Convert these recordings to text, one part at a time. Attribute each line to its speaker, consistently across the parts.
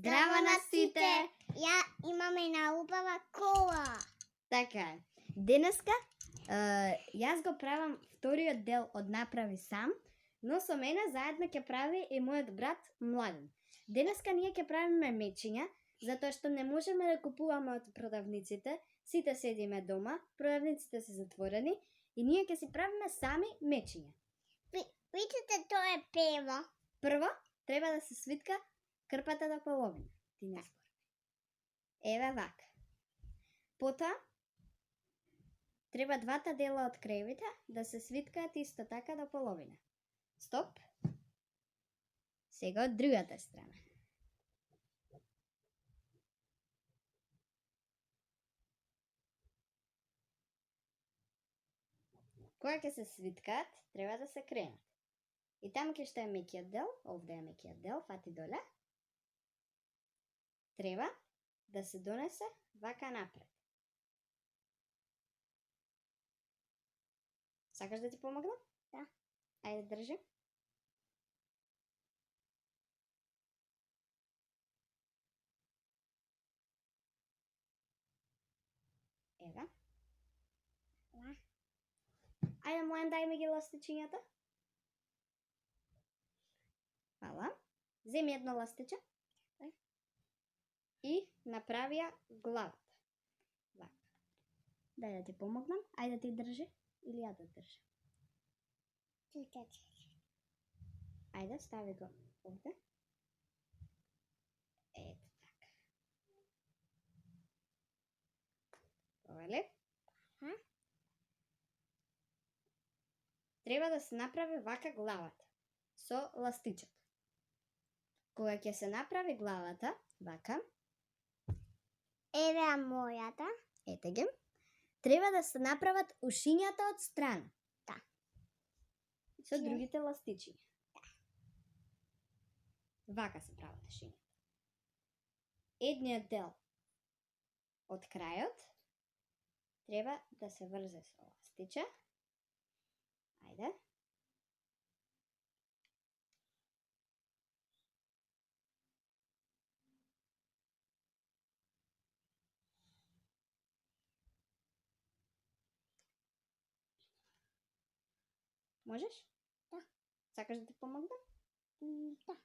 Speaker 1: Здраво на сите!
Speaker 2: Ја имам една убава кола.
Speaker 1: Така е. Денеска јас го правам вториот дел од Направи сам, но со мене заедно ќе прави и мојот брат Младен. Денеска ние ќе правиме мечиња, затоа што не можеме да купуваме од продавниците, сите седиме дома, продавниците се затворени и ние ќе си правиме сами мечиња.
Speaker 2: Видите, тоа е пево.
Speaker 1: Прво, треба да се свитка крпата до половина. Ти не збор. Еве вака. Потоа, треба двата дела од кревите да се свиткаат исто така до половина. Стоп. Сега од другата страна. Кога ќе се свиткаат, треба да се кренат. И таму ќе што е мекиот дел, овде е мекиот дел, фати доле. Треба да се донесе вака напред. Сакаш да ти помогнам?
Speaker 2: Да.
Speaker 1: Ајде, држи. Ева. Ајде, Младен, дај ми ги ластичињата. Фала. Земи едно ластиче. И направи ја главата. Вака. Дај да ти помогнам. Ајде ти држи. Или ја да држам. Ајде, стави го овде. Ето така. Повели? Треба да се направи вака главата со ластичето. Кога ќе се направи главата, вака,
Speaker 2: Еве мојата.
Speaker 1: ете ги, треба да се направат ушињата од страна.
Speaker 2: Да.
Speaker 1: Со другите ластичиња. Вака се прават ушињата. Едниот дел од крајот треба да се врзе со ластиче. Ајде. Можеш?
Speaker 2: Да.
Speaker 1: Сакаш да ти помогнам?
Speaker 2: Да.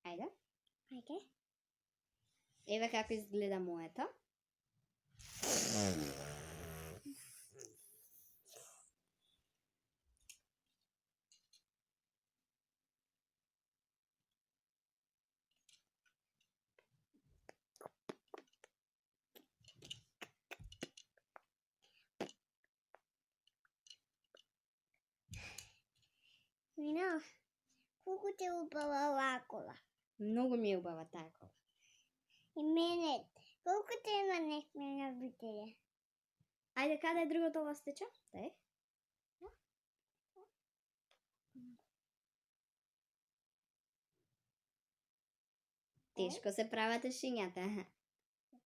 Speaker 1: Ајде.
Speaker 2: Ајде.
Speaker 1: Еве како изгледа моето.
Speaker 2: Мина, колку ти убава оваа кола.
Speaker 1: Многу ми е убава таа кола.
Speaker 2: И мене, колку ти има несмена битење.
Speaker 1: Ајде, каде е другото ластиче? Дај. Тешко се прават ушињата.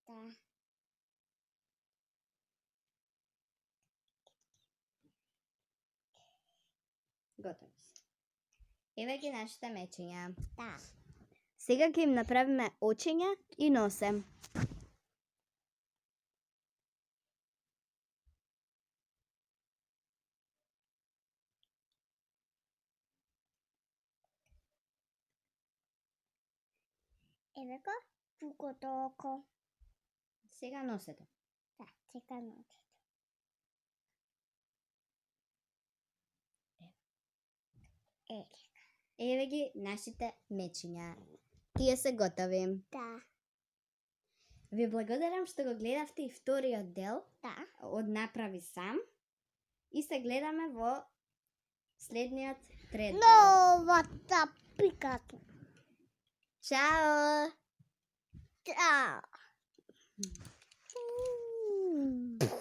Speaker 2: Да.
Speaker 1: Готови се. Еве ги нашите мечиња.
Speaker 2: Да.
Speaker 1: Сега ќе им направиме очиња и носе.
Speaker 2: Еве го, другото око.
Speaker 1: Сега носето.
Speaker 2: Да, сега носето.
Speaker 1: Еве ги нашите мечиња. Тие се готови.
Speaker 2: Да.
Speaker 1: Ви благодарам што го гледавте и вториот дел
Speaker 2: Да.
Speaker 1: од Направи сам. И се гледаме во следниот трет дел.
Speaker 2: Новата пиката.
Speaker 1: Чао!
Speaker 2: Чао.